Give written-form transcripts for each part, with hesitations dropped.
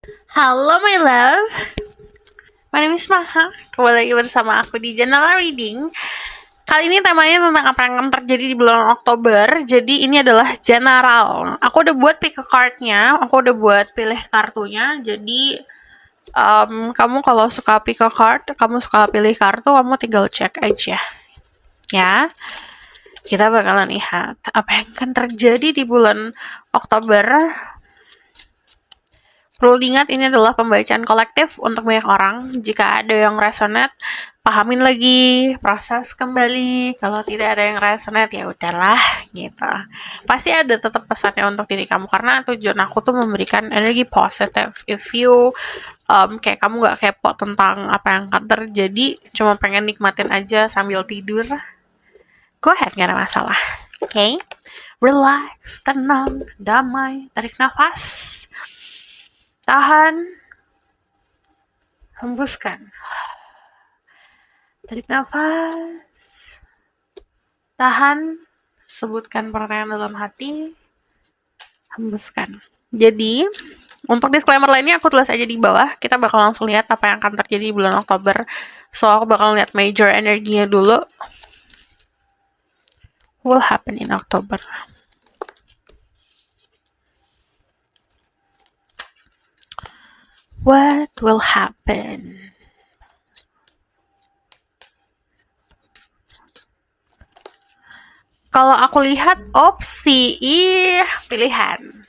Halo my love, my name is Maha. Kembali lagi bersama aku di General Reading. Kali ini temanya tentang apa yang akan terjadi di bulan Oktober. Jadi ini adalah general. Aku udah buat pick a card-nya, aku udah buat pilih kartunya. Jadi kamu kalau suka pick a card, kamu suka pilih kartu, kamu tinggal cek aja. Ya, kita bakalan lihat apa yang akan terjadi di bulan Oktober. Perlu diingat ini adalah pembacaan kolektif untuk banyak orang. Jika ada yang resonate, pahamin lagi, proses kembali. Kalau tidak ada yang resonate, ya udahlah gitu. Pasti ada tetap pesannya untuk diri kamu karena tujuan aku tuh memberikan energi positif. If you kayak kamu gak kepo tentang apa yang akan terjadi, cuma pengen nikmatin aja sambil tidur, go ahead, gak ada masalah. Oke? Relax, tenang, damai, tarik nafas. Tahan, hembuskan. Tarik nafas. Tahan, sebutkan pertanyaan dalam hati. Hembuskan. Jadi, untuk disclaimer lainnya aku tulis aja di bawah. Kita bakal langsung lihat apa yang akan terjadi di bulan Oktober. So, aku bakal lihat major energinya dulu. Will happen in October. What will happen? Kalau aku lihat opsi pilihan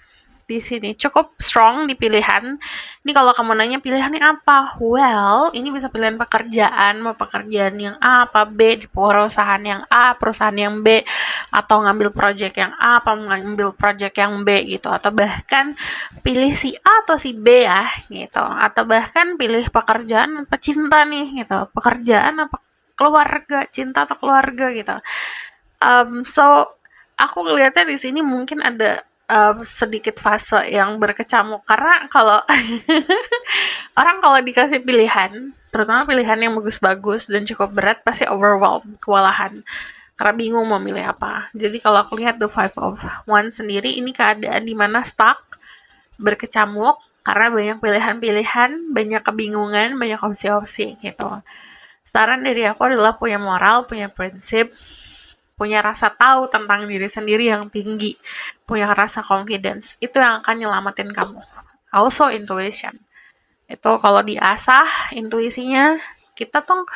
di sini cukup strong di pilihan. Ini kalau kamu nanya pilihannya apa? Well, ini bisa pilihan pekerjaan, mau pekerjaan yang A apa B, di perusahaan yang A, perusahaan yang B, atau ngambil project yang A apa ngambil project yang B gitu, atau bahkan pilih si A atau si B ya gitu, atau bahkan pilih pekerjaan apa cinta nih gitu, pekerjaan apa keluarga, cinta atau keluarga gitu. So aku ngelihatnya di sini mungkin ada sedikit fase yang berkecamuk karena kalau orang kalau dikasih pilihan, terutama pilihan yang bagus-bagus dan cukup berat, pasti overwhelmed, kewalahan karena bingung mau milih apa. Jadi kalau aku lihat The Five of Wands sendiri, ini keadaan dimana stuck, berkecamuk karena banyak pilihan-pilihan, banyak kebingungan, banyak opsi-opsi gitu. Saran dari aku adalah punya moral, punya prinsip, punya rasa tahu tentang diri sendiri yang tinggi, punya rasa confidence, itu yang akan nyelamatin kamu. Also intuition, itu kalau diasah intuisinya, kita tuh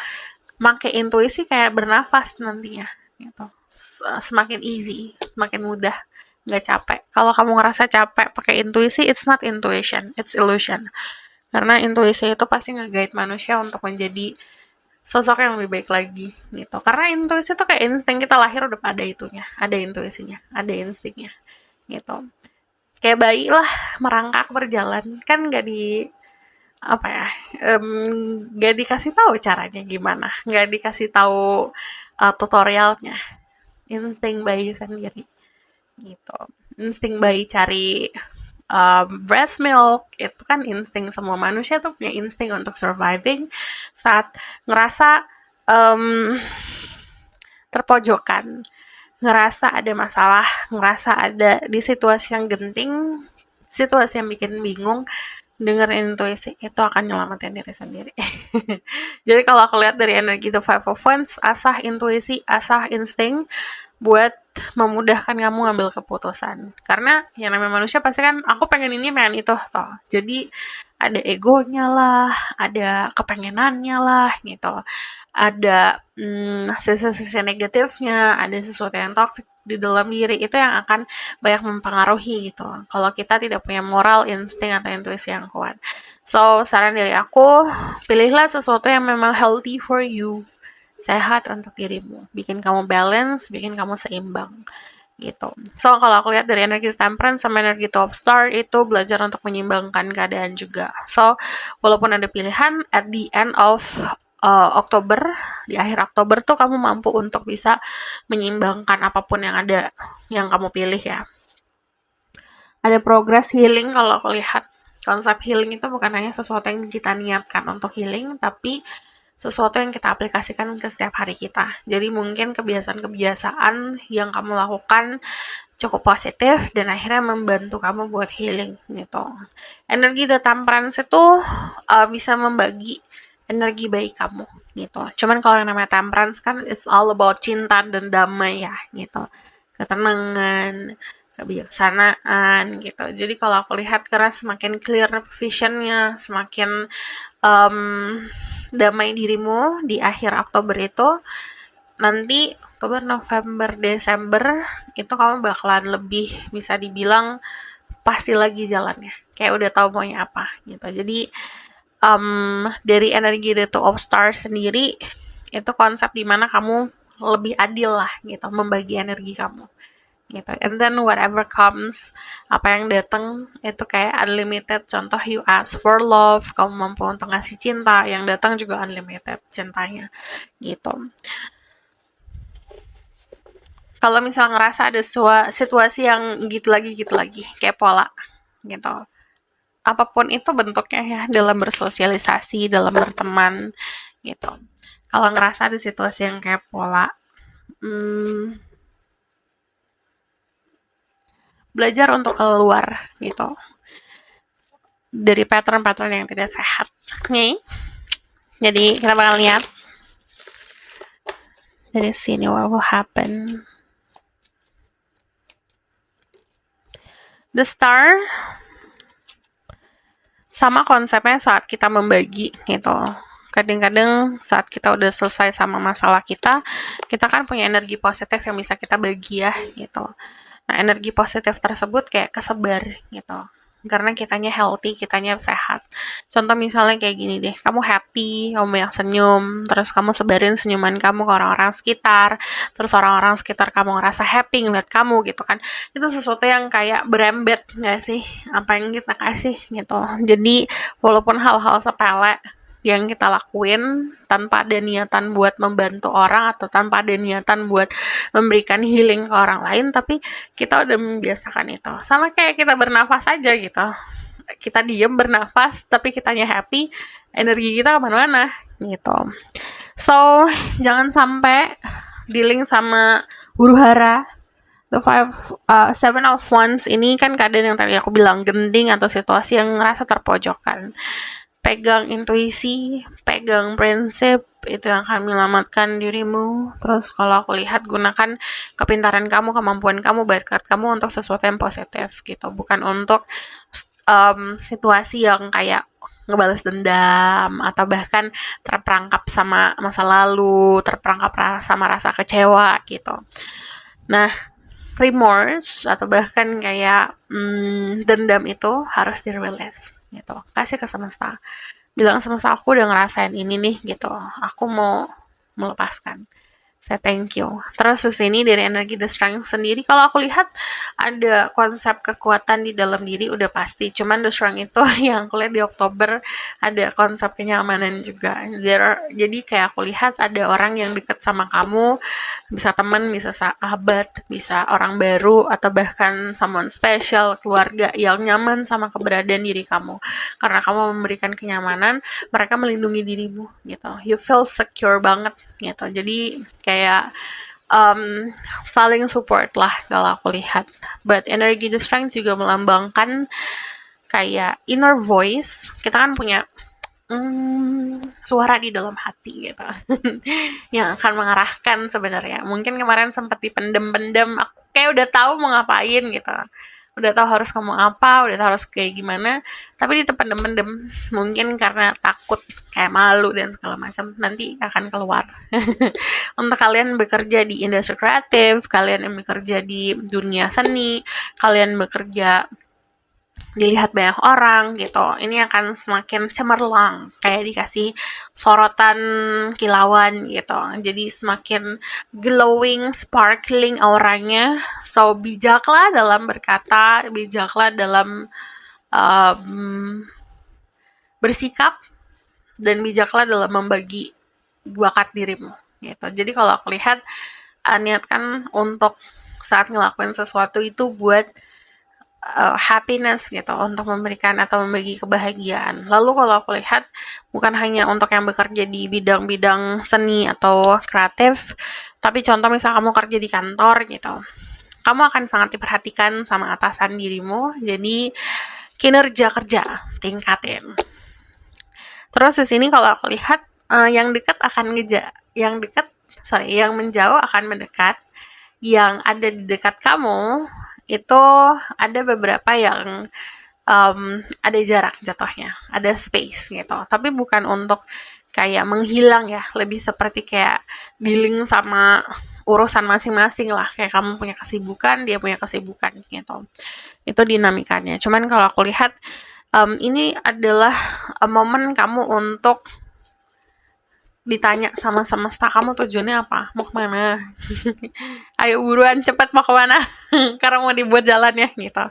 make intuisi kayak bernafas nantinya gitu. Semakin easy, semakin mudah, nggak capek. Kalau kamu ngerasa capek pakai intuisi, it's not intuition, it's illusion. Karena intuisi itu pasti nge-guide manusia untuk menjadi sosok yang lebih baik lagi gitu. Karena intuisi itu kayak insting, kita lahir udah ada itunya, ada intuisinya, ada instingnya gitu. Kayak bayi lah, merangkak berjalan kan nggak di apa ya, nggak dikasih tahu caranya gimana, nggak dikasih tahu tutorialnya, insting bayi sendiri gitu. Insting bayi cari breast milk itu kan insting, semua manusia tuh punya insting untuk surviving saat ngerasa terpojokan, ngerasa ada masalah, ngerasa ada di situasi yang genting, situasi yang bikin bingung. Dengerin intuisi, itu akan nyelamatin diri sendiri. Jadi kalau aku lihat dari energi The Five of Wands, asah intuisi, asah insting buat memudahkan kamu ngambil keputusan. Karena yang namanya manusia pasti kan, aku pengen ini, pengen itu toh. Jadi ada egonya lah, ada kepengenannya lah gitu. Ada sisi-sisi negatifnya, ada sesuatu yang toxic di dalam diri, itu yang akan banyak mempengaruhi gitu. Kalau kita tidak punya moral, insting atau intuisi yang kuat. So, saran dari aku, pilihlah sesuatu yang memang healthy for you, sehat untuk dirimu, bikin kamu balance, bikin kamu seimbang gitu. So, kalau aku lihat dari energi temperance sama energi 12 star, itu belajar untuk menyeimbangkan keadaan juga. So, walaupun ada pilihan, at the end of Oktober, di akhir Oktober tuh kamu mampu untuk bisa menyeimbangkan apapun yang ada, yang kamu pilih ya. Ada progress healing. Kalau aku lihat konsep healing itu bukan hanya sesuatu yang kita niatkan untuk healing, tapi sesuatu yang kita aplikasikan ke setiap hari kita. Jadi mungkin kebiasaan-kebiasaan yang kamu lakukan cukup positif dan akhirnya membantu kamu buat healing gitu. Energi The Temperance itu bisa membagi energi baik kamu gitu. Cuman kalau yang namanya Temperance kan it's all about cinta dan damai ya gitu. Ketenangan, kebijaksanaan gitu. Jadi kalau aku lihat karena semakin clear visionnya, semakin damai dirimu di akhir Oktober itu, nanti Oktober, November, Desember itu kamu bakalan lebih bisa dibilang pasti lagi jalannya. Kayak udah tahu maunya apa gitu. Jadi dari energi The Two of Stars sendiri itu konsep dimana kamu lebih adil lah gitu membagi energi kamu gitu. And then whatever comes, apa yang datang itu kayak unlimited. Contoh you ask for love, kamu mampu untuk ngasih cinta, yang datang juga unlimited cintanya gitu. Kalau misalnya ngerasa ada situasi yang gitu lagi kayak pola gitu, apapun itu bentuknya ya, dalam bersosialisasi, dalam berteman gitu. Kalau ngerasa ada situasi yang kayak pola, belajar untuk keluar gitu dari pattern-pattern yang tidak sehat nih. Jadi kita bakal lihat dari sini what will happen. The Star sama konsepnya saat kita membagi gitu. Kadang-kadang saat kita udah selesai sama masalah kita kan punya energi positif yang bisa kita bagi ya gitu. Nah, energi positif tersebut kayak kesebar gitu. Karena kitanya healthy, kitanya sehat. Contoh misalnya kayak gini deh, kamu happy, kamu yang senyum, terus kamu sebarin senyuman kamu ke orang-orang sekitar, terus orang-orang sekitar kamu ngerasa happy ngeliat kamu gitu kan. Itu sesuatu yang kayak berembet gak sih, apa yang kita kasih gitu. Jadi walaupun hal-hal sepele yang kita lakuin tanpa ada niatan buat membantu orang atau tanpa ada niatan buat memberikan healing ke orang lain, tapi kita udah membiasakan itu. Sama kayak kita bernafas aja gitu. Kita diem bernafas, tapi kitanya happy, energi kita kemana-mana gitu. So, jangan sampai dealing sama huru hara. The seven of wands ini kan keadaan yang tadi aku bilang, genting atau situasi yang ngerasa terpojokkan. Pegang intuisi, pegang prinsip, itu yang akan menyelamatkan dirimu. Terus kalau aku lihat, gunakan kepintaran kamu, kemampuan kamu, bakat kamu untuk sesuatu yang positif gitu, bukan untuk situasi yang kayak ngebales dendam atau bahkan terperangkap sama masa lalu, terperangkap sama rasa kecewa gitu. Nah, remorse atau bahkan kayak dendam itu harus di-release gitu. Kasih ke semesta. Bilang semesta, aku udah ngerasain ini nih gitu. Aku mau melepaskan. Saya thank you. Terus di sini dari energi The Strength sendiri, kalau aku lihat ada konsep kekuatan di dalam diri udah pasti. Cuman The Strength itu yang aku lihat di Oktober ada konsep kenyamanan juga. Jadi kayak aku lihat ada orang yang dekat sama kamu, bisa teman, bisa sahabat, bisa orang baru, atau bahkan someone special, keluarga yang nyaman sama keberadaan diri kamu. Karena kamu memberikan kenyamanan, mereka melindungi dirimu gitu. You feel secure banget gitu. Jadi kayak saling support lah kalau aku lihat. But energy The Strength juga melambangkan kayak inner voice. Kita kan punya suara di dalam hati gitu yang akan mengarahkan sebenarnya. Mungkin kemarin sempat dipendem-pendem, aku kayak udah tahu mau ngapain gitu, udah tahu harus ngomong apa, udah tahu harus kayak gimana, tapi dipendem-pendem mungkin karena takut kayak malu dan segala macam, nanti akan keluar. Untuk kalian bekerja di industri kreatif, kalian yang bekerja di dunia seni, kalian bekerja dilihat banyak orang gitu, ini akan semakin cemerlang, kayak dikasih sorotan kilauan gitu, jadi semakin glowing, sparkling auranya. So bijaklah dalam berkata, bijaklah dalam bersikap, dan bijaklah dalam membagi bakat dirimu gitu. Jadi kalau aku lihat, niatkan untuk saat ngelakuin sesuatu itu buat happiness gitu, untuk memberikan atau membagi kebahagiaan. Lalu kalau aku lihat, bukan hanya untuk yang bekerja di bidang-bidang seni atau kreatif, tapi contoh misalnya kamu kerja di kantor gitu, kamu akan sangat diperhatikan sama atasan dirimu, jadi kinerja kerja tingkatin. Terus di sini kalau aku lihat yang dekat akan yang menjauh akan mendekat, yang ada di dekat kamu itu ada beberapa yang ada jarak jatuhnya, ada space gitu. Tapi bukan untuk kayak menghilang ya, lebih seperti kayak dealing sama urusan masing-masing lah. Kayak kamu punya kesibukan, dia punya kesibukan gitu. Itu dinamikanya. Cuman kalau aku lihat ini adalah momen kamu untuk ditanya sama semesta, kamu tujuannya apa, mau kemana. Ayo buruan cepet mau kemana. Karena mau dibuat jalan ya gitu.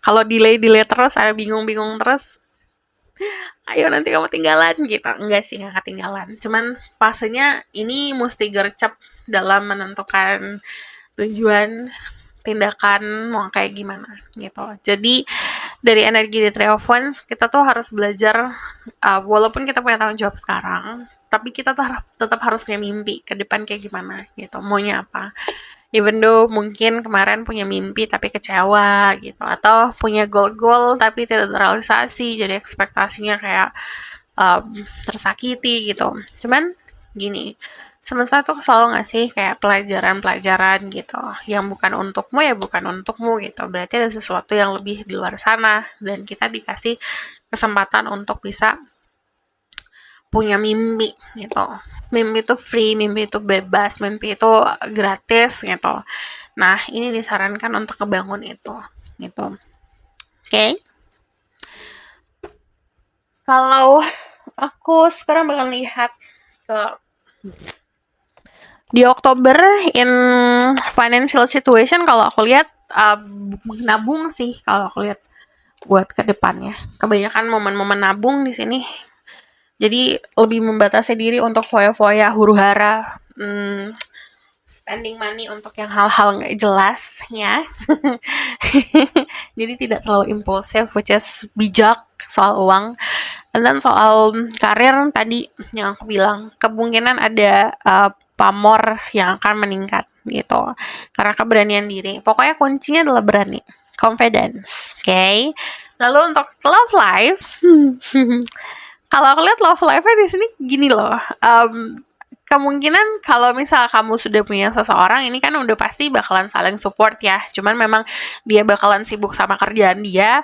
Kalau delay terus, ada bingung terus, ayo nanti kamu tinggalan gitu. Enggak sih, nggak ketinggalan, cuman fasenya ini mesti gercep dalam menentukan tujuan tindakan mau kayak gimana gitu. Jadi dari energi di Three of Wands kita tuh harus belajar, walaupun kita punya tanggung jawab sekarang, tapi kita tuh tetap harus punya mimpi ke depan kayak gimana gitu, maunya apa. Even though mungkin kemarin punya mimpi tapi kecewa gitu, atau punya goal tapi tidak terrealisasi, jadi ekspektasinya kayak tersakiti gitu. Cuman gini, semesta tuh selalu ngasih kayak pelajaran-pelajaran gitu, yang bukan untukmu ya bukan untukmu gitu. Berarti ada sesuatu yang lebih di luar sana, dan kita dikasih kesempatan untuk bisa punya mimpi gitu. Mimpi itu free, mimpi itu bebas, mimpi itu gratis gitu. Nah, ini disarankan untuk ngebangun itu gitu. Oke. Kalau aku sekarang bakal lihat ke di Oktober in financial situation, kalau aku lihat nabung sih kalau aku lihat buat ke depannya. Kebanyakan momen-momen nabung di sini. Jadi lebih membatasi diri untuk foya-foya, huru-hara, spending money untuk yang hal-hal nggak jelas ya. Jadi tidak terlalu impulsif, which is bijak soal uang. Dan soal karir tadi yang aku bilang, kemungkinan ada pamor yang akan meningkat gitu, karena keberanian diri. Pokoknya kuncinya adalah berani, confidence. Okay? Lalu untuk love life, kalau aku lihat love life-nya di sini gini loh. Kemungkinan kalau misal kamu sudah punya seseorang, ini kan udah pasti bakalan saling support ya. Cuman memang dia bakalan sibuk sama kerjaan dia,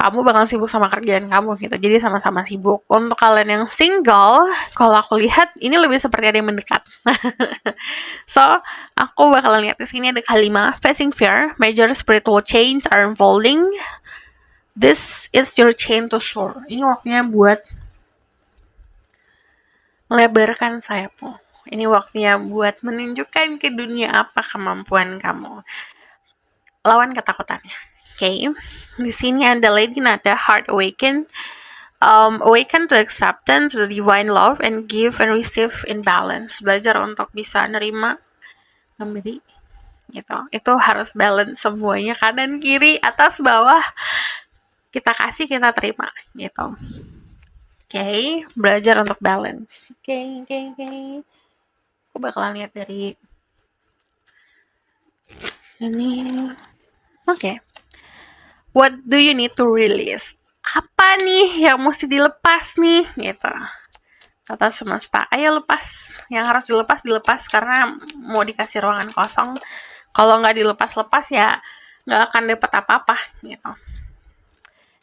kamu bakalan sibuk sama kerjaan kamu gitu. Jadi sama-sama sibuk. Untuk kalian yang single, kalau aku lihat ini lebih seperti ada yang mendekat. So, aku bakalan lihat di sini ada kalimat facing fear, major spiritual change are unfolding. This is your chain to soar. Ini waktunya buat melebarkan sayapmu. Ini waktunya buat menunjukkan ke dunia apa kemampuan kamu. Lawan ketakutannya. Okay. Di sini ada Lady Nada, Heart Awaken. Awaken to acceptance, the divine love, and give and receive in balance. Belajar untuk bisa nerima, memberi, gitu. Itu harus balance semuanya, kanan, kiri, atas, bawah. Kita kasih, kita terima, gitu. Okay, belajar untuk balance. Okay. Aku bakalan lihat dari sini. Okay. What do you need to release? Apa nih yang mesti dilepas nih? Gitu. Kata semesta, ayo lepas. Yang harus dilepas karena mau dikasih ruangan kosong. Kalau nggak dilepas ya nggak akan dapat apa-apa gitu.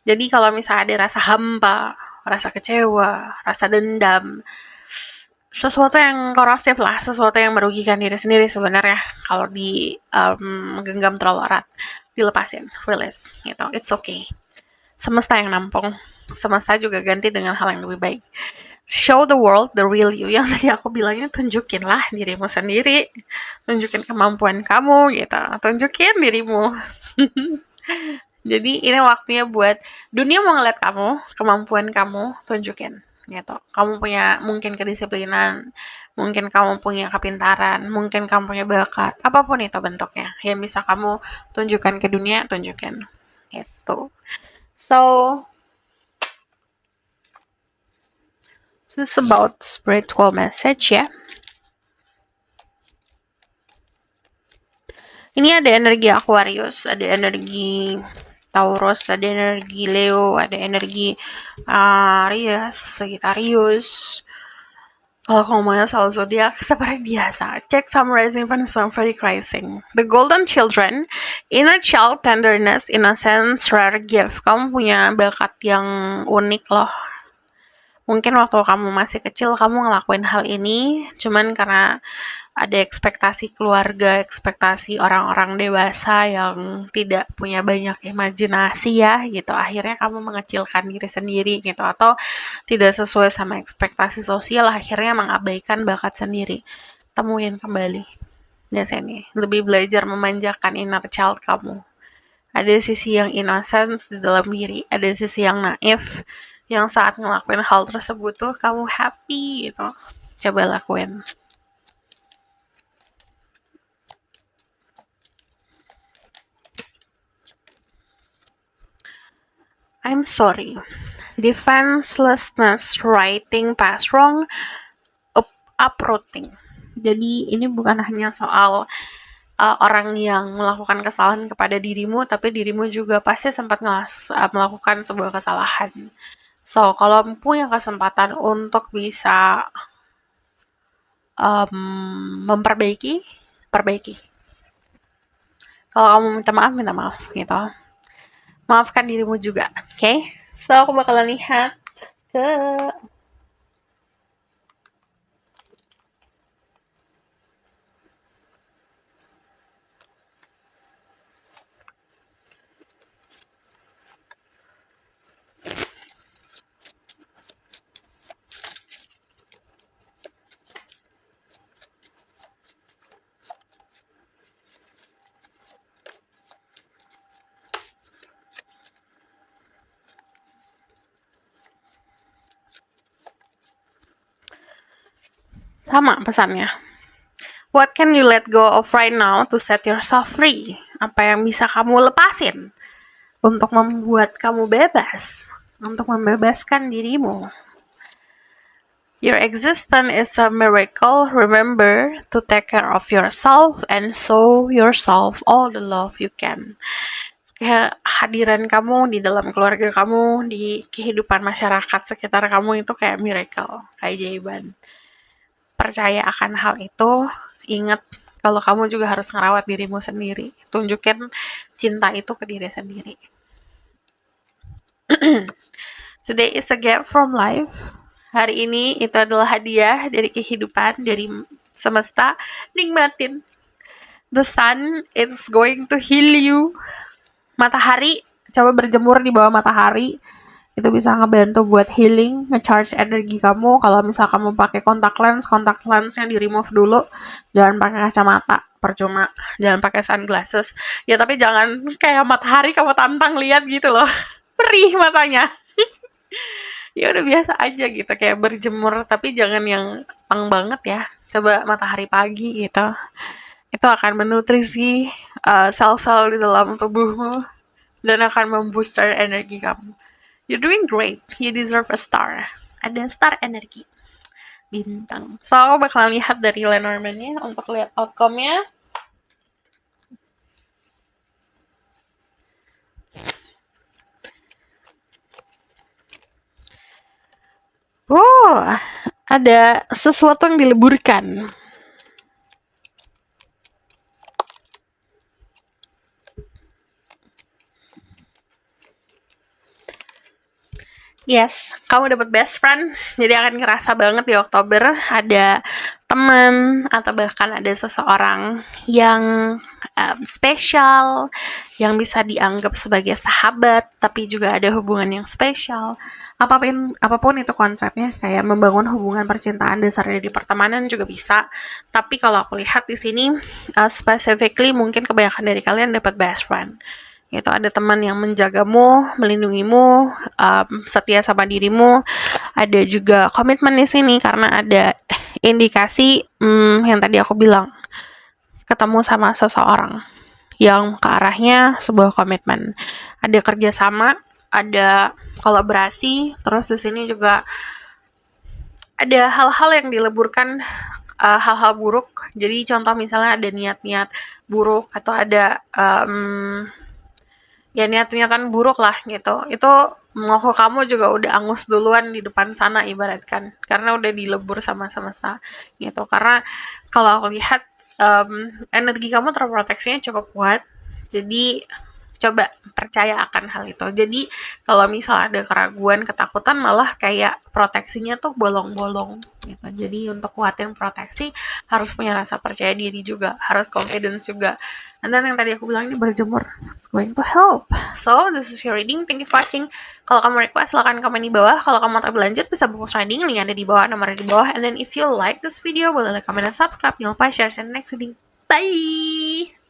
Jadi kalau misalnya ada rasa hampa, rasa kecewa, rasa dendam, sesuatu yang korosif lah, sesuatu yang merugikan diri sendiri sebenarnya, kalau genggam terlalu erat, dilepasin, release gitu. It's okay. Semesta yang nampung. Semesta juga ganti dengan hal yang lebih baik. Show the world the real you. Yang tadi aku bilangnya, tunjukinlah dirimu sendiri, tunjukin kemampuan kamu gitu, tunjukin dirimu. Jadi ini waktunya buat dunia mau ngeliat kamu, kemampuan kamu, tunjukin gitu. Kamu punya mungkin kedisiplinan, mungkin kamu punya kepintaran, mungkin kamu punya bakat, apapun itu bentuknya, yang bisa kamu tunjukkan ke dunia, tunjukin gitu. So this is about spiritual message ya. Ini ada energi Aquarius, ada energi Taurus, ada energi Leo, ada energi Aries, Sagittarius. Kalau ngomongnya soal zodiak, seperti biasa, check some rising and some very rising. The golden children, inner child tenderness, innocence, rare gift. Kamu punya bakat yang unik loh. Mungkin waktu kamu masih kecil kamu ngelakuin hal ini, cuman karena ada ekspektasi keluarga, ekspektasi orang-orang dewasa yang tidak punya banyak imajinasi ya gitu. Akhirnya kamu mengecilkan diri sendiri gitu, atau tidak sesuai sama ekspektasi sosial, akhirnya mengabaikan bakat sendiri. Temuin kembali di sini. Lebih belajar memanjakan inner child kamu. Ada sisi yang innocence di dalam diri, ada sisi yang naif, yang saat ngelakuin hal tersebut tuh kamu happy gitu. Coba lakuin. I'm sorry. Defenselessness, writing past wrong, uprooting. Jadi ini bukan hanya soal orang yang melakukan kesalahan kepada dirimu, tapi dirimu juga pasti sempat melakukan sebuah kesalahan. So, kalau punya kesempatan untuk bisa memperbaiki, perbaiki. Kalau kamu minta maaf gitu. Maafkan dirimu juga, oke? Okay? So, aku bakalan lihat ke sama pesannya. What can you let go of right now to set yourself free? Apa yang bisa kamu lepasin untuk membuat kamu bebas, untuk membebaskan dirimu? Your existence is a miracle. Remember to take care of yourself and show yourself all the love you can. Kehadiran kamu di dalam keluarga kamu, di kehidupan masyarakat sekitar kamu itu kayak miracle, keajaiban. Percaya akan hal itu, ingat kalau kamu juga harus ngerawat dirimu sendiri. Tunjukin cinta itu ke diri sendiri. Today is a gift from life. Hari ini itu adalah hadiah dari kehidupan, dari semesta. Nikmatin. The sun is going to heal you. Matahari, coba berjemur di bawah matahari. Itu bisa ngebantu buat healing, nge-charge energi kamu. Kalau misal kamu pakai kontak lensnya di remove dulu. Jangan pakai kacamata, percuma. Jangan pakai sunglasses. Ya tapi jangan kayak matahari kamu tantang lihat gitu loh. Perih matanya. Ya udah biasa aja gitu, kayak berjemur, tapi jangan yang tang banget ya. Coba matahari pagi gitu. Itu akan menutrisi sel-sel di dalam tubuhmu dan akan membooster energi kamu. You're doing great. You deserve a star. Ada star energi. Bintang. So, aku bakalan lihat dari Lenormand-nya untuk lihat outcome-nya. Ada sesuatu yang dileburkan. Yes, kamu dapat best friend, jadi akan ngerasa banget di Oktober ada teman atau bahkan ada seseorang yang spesial, yang bisa dianggap sebagai sahabat, tapi juga ada hubungan yang spesial. Apapun itu konsepnya, kayak membangun hubungan percintaan dasarnya di pertemanan juga bisa. Tapi kalau aku lihat di sini, specifically mungkin kebanyakan dari kalian dapat best friend. Itu ada teman yang menjagamu, melindungimu, setia sama dirimu. Ada juga komitmen di sini karena ada indikasi yang tadi aku bilang, ketemu sama seseorang yang ke arahnya sebuah komitmen. Ada kerjasama, ada kolaborasi, terus di sini juga ada hal-hal yang dileburkan hal-hal buruk. Jadi contoh misalnya ada niat-niat buruk atau ada ya niat-niatan buruk lah gitu. Itu mau kamu juga udah angus duluan di depan sana ibaratkan, karena udah dilebur sama semesta gitu. Karena kalau aku lihat energi kamu terproteksinya cukup kuat, jadi coba percaya akan hal itu. Jadi kalau misal ada keraguan, ketakutan, malah kayak proteksinya tuh bolong-bolong gitu. Jadi untuk kuatin proteksi harus punya rasa percaya diri juga, harus confidence juga. And then yang tadi aku bilang ini berjemur, it's going to help. So this is your reading. Thank you for watching. Kalau kamu request silahkan komen di bawah. Kalau kamu mau berlanjut bisa buku reading, link ada di bawah, nomornya di bawah. And then if you like this video, boleh like, comment, dan subscribe. Jangan lupa share, see you next reading. Bye!